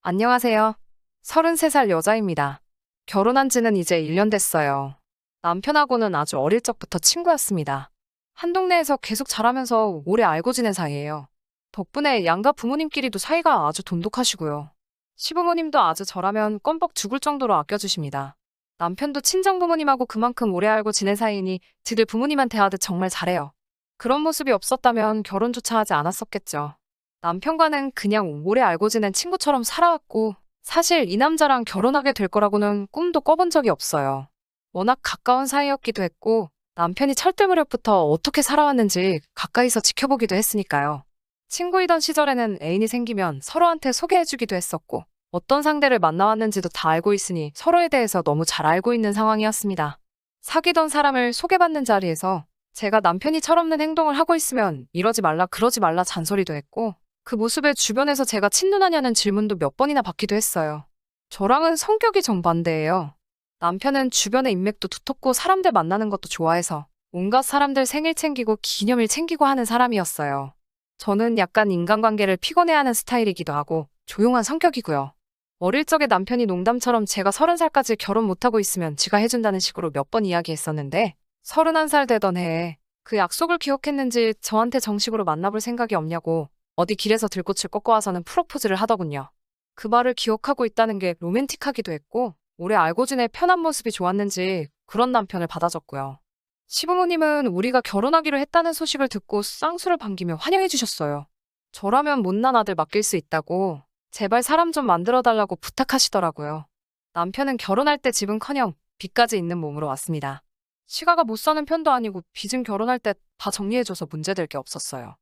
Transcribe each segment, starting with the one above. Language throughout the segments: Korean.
안녕하세요. 33살 여자입니다. 결혼한 지는 이제 1년 됐어요. 남편하고는 아주 어릴 적부터 친구였습니다. 한 동네에서 계속 자라면서 오래 알고 지낸 사이예요. 덕분에 양가 부모님끼리도 사이가 아주 돈독하시고요. 시부모님도 아주 저라면 껌뻑 죽을 정도로 아껴주십니다. 남편도 친정부모님하고 그만큼 오래 알고 지낸 사이니 지들 부모님한테 하듯 정말 잘해요. 그런 모습이 없었다면 결혼조차 하지 않았었겠죠. 남편과는 그냥 오래 알고 지낸 친구처럼 살아왔고, 사실 이 남자랑 결혼하게 될 거라고는 꿈도 꿔본 적이 없어요. 워낙 가까운 사이였기도 했고, 남편이 철들 무렵부터 어떻게 살아왔는지 가까이서 지켜보기도 했으니까요. 친구이던 시절에는 애인이 생기면 서로한테 소개해주기도 했었고, 어떤 상대를 만나왔는지도 다 알고 있으니 서로에 대해서 너무 잘 알고 있는 상황이었습니다. 사귀던 사람을 소개받는 자리에서 제가 남편이 철없는 행동을 하고 있으면 이러지 말라 그러지 말라 잔소리도 했고, 그 모습에 주변에서 제가 친누나냐는 질문도 몇 번이나 받기도 했어요. 저랑은 성격이 정반대예요. 남편은 주변의 인맥도 두텁고 사람들 만나는 것도 좋아해서 온갖 사람들 생일 챙기고 기념일 챙기고 하는 사람이었어요. 저는 약간 인간관계를 피곤해하는 스타일이기도 하고 조용한 성격이고요. 어릴 적에 남편이 농담처럼 제가 30살까지 결혼 못하고 있으면 지가 해준다는 식으로 몇 번 이야기했었는데 31살 되던 해에 그 약속을 기억했는지 저한테 정식으로 만나볼 생각이 없냐고 어디 길에서 들꽃을 꺾어 와서는 프로포즈를 하더군요. 그 말을 기억하고 있다는 게 로맨틱하기도 했고 오래 알고 지내 편한 모습이 좋았는지 그런 남편을 받아줬고요. 시부모님은 우리가 결혼하기로 했다는 소식을 듣고 쌍수를 반기며 환영해 주셨어요. 저라면 못난 아들 맡길 수 있다고 제발 사람 좀 만들어 달라고 부탁하시더라고요. 남편은 결혼할 때 집은커녕 빚까지 있는 몸으로 왔습니다. 시가가 못 사는 편도 아니고 빚은 결혼할 때 다 정리해줘서 문제될 게 없었어요.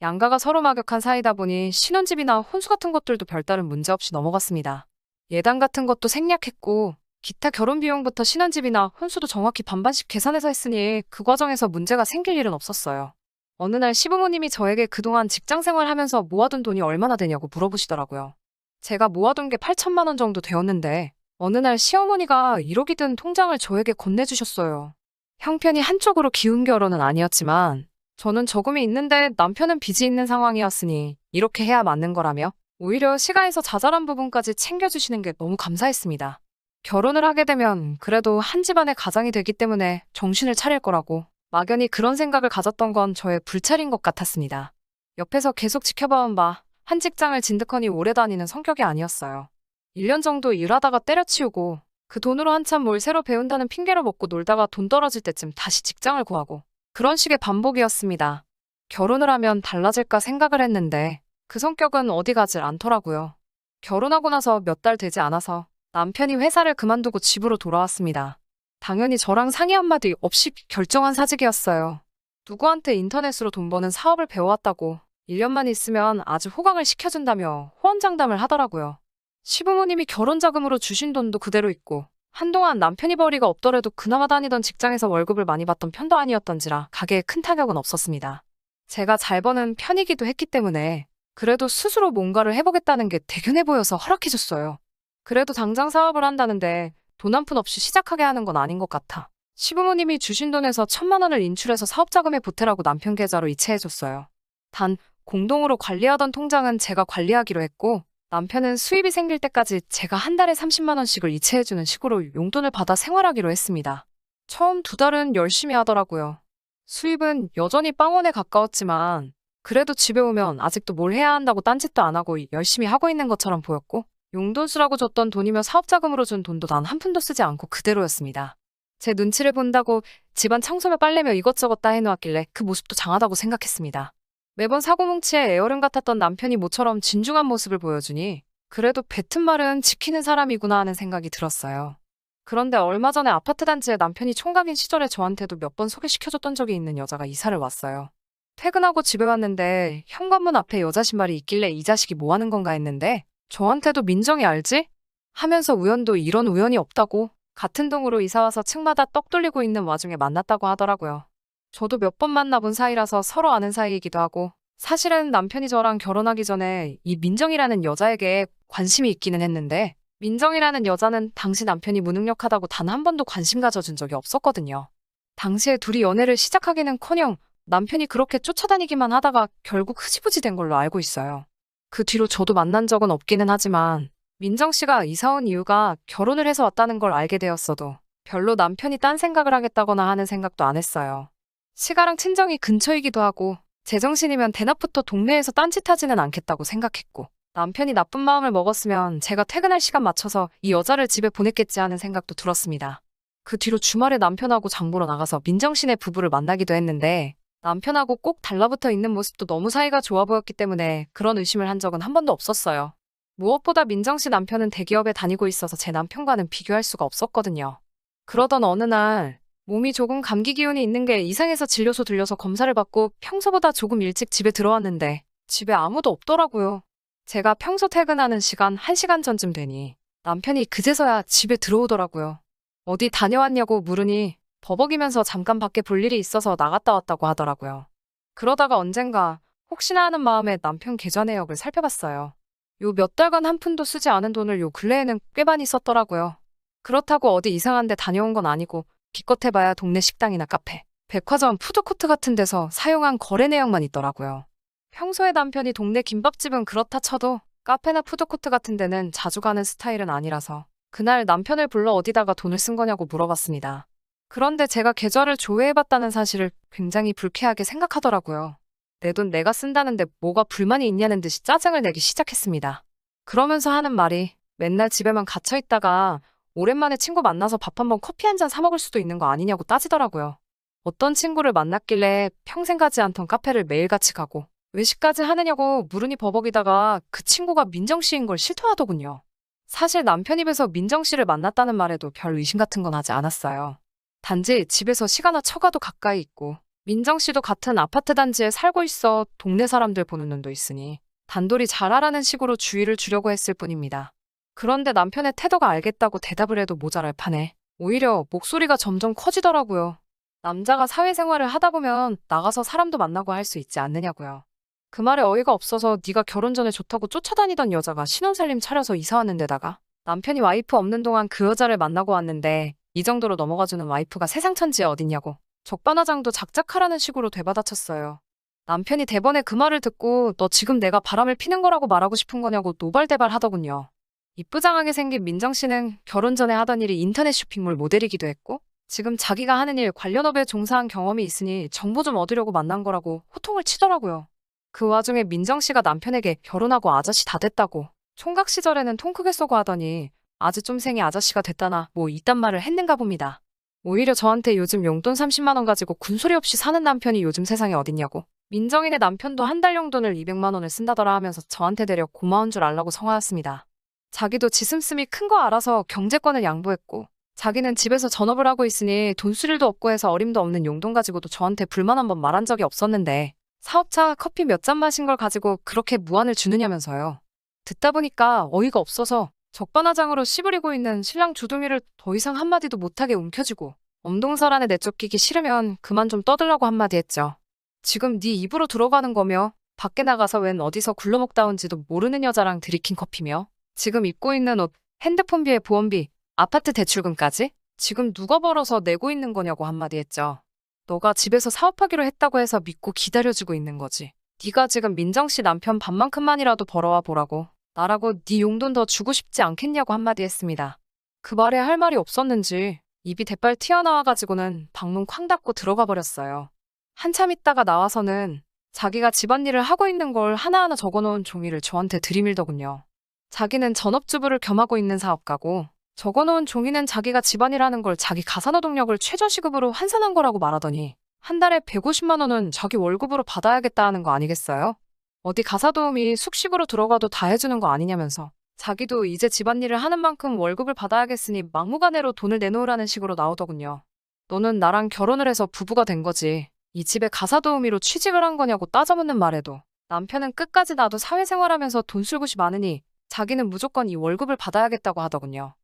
양가가 서로 막역한 사이다 보니 신혼집이나 혼수 같은 것들도 별다른 문제 없이 넘어갔습니다. 예단 같은 것도 생략했고 기타 결혼 비용부터 신혼집이나 혼수도 정확히 반반씩 계산해서 했으니 그 과정에서 문제가 생길 일은 없었어요. 어느 날 시부모님이 저에게 그동안 직장 생활하면서 모아둔 돈이 얼마나 되냐고 물어보시더라고요. 제가 모아둔 게 8천만 원 정도 되었는데 어느 날 시어머니가 1억이 든 통장을 저에게 건네주셨어요. 형편이 한쪽으로 기운 결혼은 아니었지만 저는 저금이 있는데 남편은 빚이 있는 상황이었으니 이렇게 해야 맞는 거라며 오히려 시가에서 자잘한 부분까지 챙겨주시는 게 너무 감사했습니다. 결혼을 하게 되면 그래도 한 집안의 가장이 되기 때문에 정신을 차릴 거라고 막연히 그런 생각을 가졌던 건 저의 불찰인 것 같았습니다. 옆에서 계속 지켜봐온 바 한 직장을 진득하니 오래 다니는 성격이 아니었어요. 1년 정도 일하다가 때려치우고 그 돈으로 한참 뭘 새로 배운다는 핑계로 먹고 놀다가 돈 떨어질 때쯤 다시 직장을 구하고 그런 식의 반복이었습니다. 결혼을 하면 달라질까 생각을 했는데 그 성격은 어디 가질 않더라고요. 결혼하고 나서 몇 달 되지 않아서 남편이 회사를 그만두고 집으로 돌아왔습니다. 당연히 저랑 상의 한마디 없이 결정한 사직이었어요. 누구한테 인터넷으로 돈 버는 사업을 배워왔다고 1년만 있으면 아주 호강을 시켜준다며 호언장담을 하더라고요. 시부모님이 결혼자금으로 주신 돈도 그대로 있고 한동안 남편이 벌이가 없더라도 그나마 다니던 직장에서 월급을 많이 받던 편도 아니었던지라 가게에 큰 타격은 없었습니다. 제가 잘 버는 편이기도 했기 때문에 그래도 스스로 뭔가를 해보겠다는 게 대견해 보여서 허락해줬어요. 그래도 당장 사업을 한다는데 돈 한 푼 없이 시작하게 하는 건 아닌 것 같아. 시부모님이 주신 돈에서 1,000만 원을 인출해서 사업자금에 보태라고 남편 계좌로 이체해줬어요. 단, 공동으로 관리하던 통장은 제가 관리하기로 했고 남편은 수입이 생길 때까지 제가 한 달에 30만 원씩을 이체해주는 식으로 용돈을 받아 생활하기로 했습니다. 처음 2달은 열심히 하더라고요. 수입은 여전히 빵원에 가까웠지만 그래도 집에 오면 아직도 뭘 해야 한다고 딴짓도 안 하고 열심히 하고 있는 것처럼 보였고 용돈 쓰라고 줬던 돈이며 사업자금으로 준 돈도 단 한 푼도 쓰지 않고 그대로였습니다. 제 눈치를 본다고 집안 청소며 빨래며 이것저것 다 해놓았길래 그 모습도 장하다고 생각했습니다. 매번 사고뭉치에 애어른 같았던 남편이 모처럼 진중한 모습을 보여주니 그래도 뱉은 말은 지키는 사람이구나 하는 생각이 들었어요. 그런데 얼마 전에 아파트 단지에 남편이 총각인 시절에 저한테도 몇 번 소개시켜줬던 적이 있는 여자가 이사를 왔어요. 퇴근하고 집에 왔는데 현관문 앞에 여자 신발이 있길래 이 자식이 뭐 하는 건가 했는데 저한테도 민정이 알지? 하면서 우연도 이런 우연이 없다고 같은 동으로 이사와서 층마다 떡 돌리고 있는 와중에 만났다고 하더라고요. 저도 몇 번 만나본 사이라서 서로 아는 사이이기도 하고 사실은 남편이 저랑 결혼하기 전에 이 민정이라는 여자에게 관심이 있기는 했는데 민정이라는 여자는 당시 남편이 무능력하다고 단 한 번도 관심 가져준 적이 없었거든요. 당시에 둘이 연애를 시작하기는커녕 남편이 그렇게 쫓아다니기만 하다가 결국 흐지부지 된 걸로 알고 있어요. 그 뒤로 저도 만난 적은 없기는 하지만 민정 씨가 이사 온 이유가 결혼을 해서 왔다는 걸 알게 되었어도 별로 남편이 딴 생각을 하겠다거나 하는 생각도 안 했어요. 시가랑 친정이 근처이기도 하고 제정신이면 대낮부터 동네에서 딴짓하지는 않겠다고 생각했고 남편이 나쁜 마음을 먹었으면 제가 퇴근할 시간 맞춰서 이 여자를 집에 보냈겠지 하는 생각도 들었습니다. 그 뒤로 주말에 남편하고 장 보러 나가서 민정 씨네 부부를 만나기도 했는데 남편하고 꼭 달라붙어 있는 모습도 너무 사이가 좋아 보였기 때문에 그런 의심을 한 적은 한 번도 없었어요. 무엇보다 민정 씨 남편은 대기업에 다니고 있어서 제 남편과는 비교할 수가 없었거든요. 그러던 어느 날 몸이 조금 감기 기운이 있는 게 이상해서 진료소 들려서 검사를 받고 평소보다 조금 일찍 집에 들어왔는데 집에 아무도 없더라고요. 제가 평소 퇴근하는 시간 1시간 전쯤 되니 남편이 그제서야 집에 들어오더라고요. 어디 다녀왔냐고 물으니 버벅이면서 잠깐 밖에 볼 일이 있어서 나갔다 왔다고 하더라고요. 그러다가 언젠가 혹시나 하는 마음에 남편 계좌 내역을 살펴봤어요. 요 몇 달간 한 푼도 쓰지 않은 돈을 요 근래에는 꽤 많이 썼더라고요. 그렇다고 어디 이상한 데 다녀온 건 아니고 기껏 해봐야 동네 식당이나 카페, 백화점, 푸드코트 같은 데서 사용한 거래 내역만 있더라고요. 평소에 남편이 동네 김밥집은 그렇다 쳐도 카페나 푸드코트 같은 데는 자주 가는 스타일은 아니라서 그날 남편을 불러 어디다가 돈을 쓴 거냐고 물어봤습니다. 그런데 제가 계좌를 조회해봤다는 사실을 굉장히 불쾌하게 생각하더라고요. 내 돈 내가 쓴다는데 뭐가 불만이 있냐는 듯이 짜증을 내기 시작했습니다. 그러면서 하는 말이 맨날 집에만 갇혀있다가 오랜만에 친구 만나서 밥 한번 커피 한 잔 사 먹을 수도 있는 거 아니냐고 따지더라고요. 어떤 친구를 만났길래 평생 가지 않던 카페를 매일같이 가고 외식까지 하느냐고 물으니 버벅이다가 그 친구가 민정 씨인 걸 실토하더군요. 사실 남편 입에서 민정 씨를 만났다는 말에도 별 의심 같은 건 하지 않았어요. 단지 집에서 시가나 처가도 가까이 있고 민정 씨도 같은 아파트 단지에 살고 있어 동네 사람들 보는 눈도 있으니 단돌이 잘 하라는 식으로 주의를 주려고 했을 뿐입니다. 그런데 남편의 태도가 알겠다고 대답을 해도 모자랄 판에 오히려 목소리가 점점 커지더라고요. 남자가 사회생활을 하다 보면 나가서 사람도 만나고 할 수 있지 않느냐고요. 그 말에 어이가 없어서 네가 결혼 전에 좋다고 쫓아다니던 여자가 신혼살림 차려서 이사 왔는데다가 남편이 와이프 없는 동안 그 여자를 만나고 왔는데 이 정도로 넘어가주는 와이프가 세상 천지에 어딨냐고 적반하장도 작작하라는 식으로 되받아쳤어요. 남편이 대번에 그 말을 듣고 너 지금 내가 바람을 피는 거라고 말하고 싶은 거냐고 노발대발 하더군요. 이쁘장하게 생긴 민정 씨는 결혼 전에 하던 일이 인터넷 쇼핑몰 모델이기도 했고 지금 자기가 하는 일 관련 업에 종사한 경험이 있으니 정보 좀 얻으려고 만난 거라고 호통을 치더라고요. 그 와중에 민정 씨가 남편에게 결혼하고 아저씨 다 됐다고 총각 시절에는 통 크게 쏘고 하더니 아주 쫌생이 아저씨가 됐다나 뭐 이딴 말을 했는가 봅니다. 오히려 저한테 요즘 용돈 30만 원 가지고 군소리 없이 사는 남편이 요즘 세상에 어딨냐고 민정이네 남편도 한 달 용돈을 200만 원을 쓴다더라 하면서 저한테 대려 고마운 줄 알라고 성화했습니다. 자기도 지슴씀이 큰 거 알아서 경제권을 양보했고 자기는 집에서 전업을 하고 있으니 돈 쓸 일도 없고 해서 어림도 없는 용돈 가지고도 저한테 불만 한번 말한 적이 없었는데 사업차 커피 몇 잔 마신 걸 가지고 그렇게 무안을 주느냐면서요. 듣다 보니까 어이가 없어서 적반하장으로 씨부리고 있는 신랑 주둥이를 더 이상 한마디도 못하게 움켜쥐고 엄동설 안에 내쫓기기 싫으면 그만 좀 떠들라고 한마디 했죠. 지금 네 입으로 들어가는 거며 밖에 나가서 웬 어디서 굴러먹다 온지도 모르는 여자랑 들이킨 커피며 지금 입고 있는 옷, 핸드폰비에 보험비, 아파트 대출금까지 지금 누가 벌어서 내고 있는 거냐고 한마디 했죠. 너가 집에서 사업하기로 했다고 해서 믿고 기다려주고 있는 거지. 네가 지금 민정 씨 남편 반만큼만이라도 벌어와 보라고. 나라고 네 용돈 더 주고 싶지 않겠냐고 한마디 했습니다. 그 말에 할 말이 없었는지 입이 대빨 튀어나와가지고는 방문 쾅 닫고 들어가 버렸어요. 한참 있다가 나와서는 자기가 집안일을 하고 있는 걸 하나하나 적어놓은 종이를 저한테 들이밀더군요. 자기는 전업주부를 겸하고 있는 사업가고 적어놓은 종이는 자기가 집안일하는 걸 자기 가사노동력을 최저시급으로 환산한 거라고 말하더니 한 달에 150만 원은 자기 월급으로 받아야겠다 하는 거 아니겠어요? 어디 가사도우미 숙식으로 들어가도 다 해주는 거 아니냐면서 자기도 이제 집안일을 하는 만큼 월급을 받아야겠으니 막무가내로 돈을 내놓으라는 식으로 나오더군요. 너는 나랑 결혼을 해서 부부가 된 거지. 이 집에 가사도우미로 취직을 한 거냐고 따져묻는 말에도 남편은 끝까지 나도 사회생활하면서 돈 쓸 곳이 많으니 자기는 무조건 이 월급을 받아야겠다고 하더군요.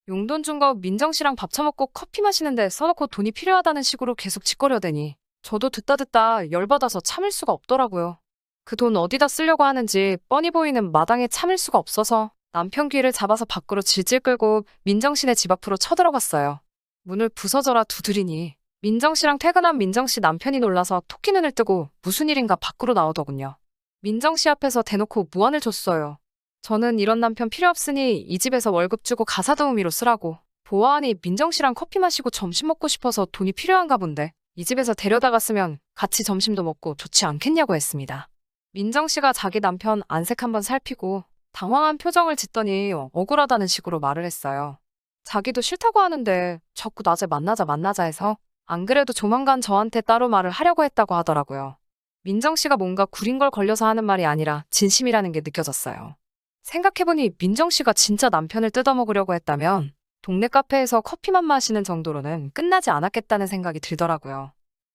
용돈 준 거 민정 씨랑 밥 처먹고 커피 마시는데 써놓고 돈이 필요하다는 식으로 계속 짓거려대니 저도 듣다 열받아서 참을 수가 없더라고요. 그 돈 어디다 쓰려고 하는지 뻔히 보이는 마당에 참을 수가 없어서 남편 귀를 잡아서 밖으로 질질 끌고 민정 씨네 집 앞으로 쳐들어갔어요. 문을 부서져라 두드리니 민정 씨랑 퇴근한 민정 씨 남편이 놀라서 토끼 눈을 뜨고 무슨 일인가 밖으로 나오더군요. 민정 씨 앞에서 대놓고 무안을 줬어요. 저는 이런 남편 필요 없으니 이 집에서 월급 주고 가사 도우미로 쓰라고. 보아하니 민정 씨랑 커피 마시고 점심 먹고 싶어서 돈이 필요한가 본데 이 집에서 데려다가 쓰면 같이 점심도 먹고 좋지 않겠냐고 했습니다. 민정 씨가 자기 남편 안색 한번 살피고 당황한 표정을 짓더니 억울하다는 식으로 말을 했어요. 자기도 싫다고 하는데 자꾸 낮에 만나자 해서 안 그래도 조만간 저한테 따로 말을 하려고 했다고 하더라고요. 민정 씨가 뭔가 구린 걸 걸려서 하는 말이 아니라 진심이라는 게 느껴졌어요. 생각해보니 민정 씨가 진짜 남편을 뜯어먹으려고 했다면 동네 카페에서 커피만 마시는 정도로는 끝나지 않았겠다는 생각이 들더라고요.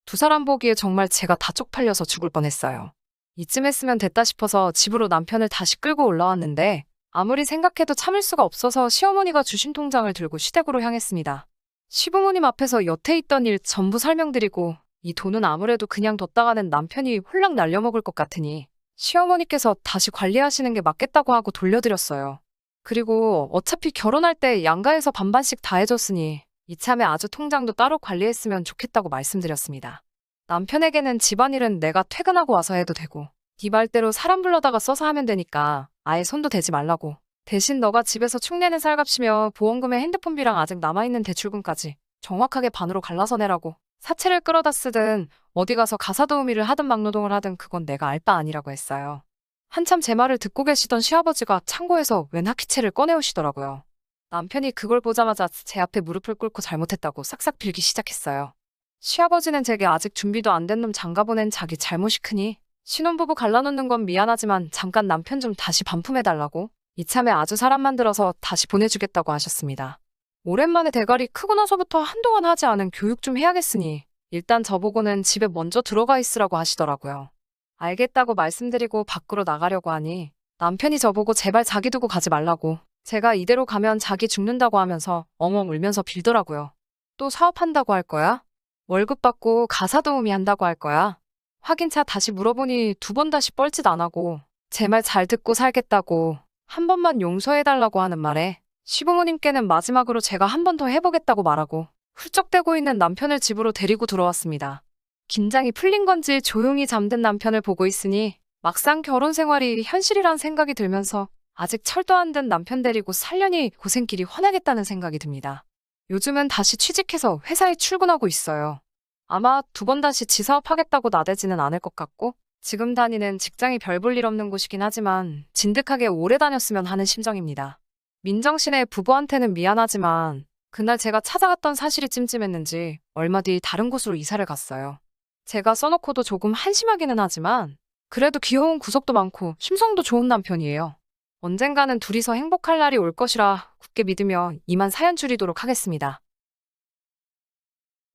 두 사람 보기에 정말 제가 다 쪽팔려서 죽을 뻔했어요. 이쯤 했으면 됐다 싶어서 집으로 남편을 다시 끌고 올라왔는데 아무리 생각해도 참을 수가 없어서 시어머니가 주신 통장을 들고 시댁으로 향했습니다. 시부모님 앞에서 여태 있던 일 전부 설명드리고 이 돈은 아무래도 그냥 뒀다가는 남편이 홀랑 날려먹을 것 같으니 시어머니께서 다시 관리하시는 게 맞겠다고 하고 돌려드렸어요. 그리고 어차피 결혼할 때 양가에서 반반씩 다 해줬으니 이참에 아주 통장도 따로 관리했으면 좋겠다고 말씀드렸습니다. 남편에게는 집안일은 내가 퇴근하고 와서 해도 되고 네 말대로 사람 불러다가 써서 하면 되니까 아예 손도 대지 말라고. 대신 너가 집에서 축내는 살값이며 보험금에 핸드폰비랑 아직 남아있는 대출금까지 정확하게 반으로 갈라서 내라고. 사채를 끌어다 쓰든 어디 가서 가사 도우미를 하든 막노동을 하든 그건 내가 알 바 아니라고 했어요. 한참 제 말을 듣고 계시던 시아버지가 창고에서 웬 하키채를 꺼내오시더라고요. 남편이 그걸 보자마자 제 앞에 무릎을 꿇고 잘못했다고 싹싹 빌기 시작했어요. 시아버지는 제게 아직 준비도 안 된 놈 장가보낸 자기 잘못이 크니 신혼부부 갈라놓는 건 미안하지만 잠깐 남편 좀 다시 반품해달라고 이참에 아주 사람 만들어서 다시 보내주겠다고 하셨습니다. 오랜만에 대가리 크고 나서부터 한동안 하지 않은 교육 좀 해야겠으니 일단 저보고는 집에 먼저 들어가 있으라고 하시더라고요. 알겠다고 말씀드리고 밖으로 나가려고 하니 남편이 저보고 제발 자기 두고 가지 말라고. 제가 이대로 가면 자기 죽는다고 하면서 엉엉 울면서 빌더라고요. 또 사업한다고 할 거야? 월급 받고 가사 도우미 한다고 할 거야? 확인차 다시 물어보니 두 번 다시 뻘짓 안 하고 제 말 잘 듣고 살겠다고 한 번만 용서해달라고 하는 말에 시부모님께는 마지막으로 제가 한 번 더 해보겠다고 말하고 훌쩍대고 있는 남편을 집으로 데리고 들어왔습니다. 긴장이 풀린 건지 조용히 잠든 남편을 보고 있으니 막상 결혼 생활이 현실이란 생각이 들면서 아직 철도 안 든 남편 데리고 살려니 고생길이 훤하겠다는 생각이 듭니다. 요즘은 다시 취직해서 회사에 출근하고 있어요. 아마 두 번 다시 지사업하겠다고 나대지는 않을 것 같고 지금 다니는 직장이 별 볼 일 없는 곳이긴 하지만 진득하게 오래 다녔으면 하는 심정입니다. 민정 씨네 부부한테는 미안하지만 그날 제가 찾아갔던 사실이 찜찜했는지 얼마 뒤 다른 곳으로 이사를 갔어요. 제가 써놓고도 조금 한심하기는 하지만 그래도 귀여운 구석도 많고 심성도 좋은 남편이에요. 언젠가는 둘이서 행복할 날이 올 것이라 굳게 믿으며 이만 사연 줄이도록 하겠습니다.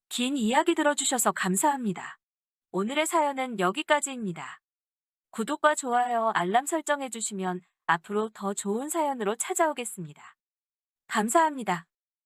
긴 이야기 들어주셔서 감사합니다. 오늘의 사연은 여기까지입니다. 구독과 좋아요, 알람 설정해주시면 앞으로 더 좋은 사연으로 찾아오겠습니다. 감사합니다.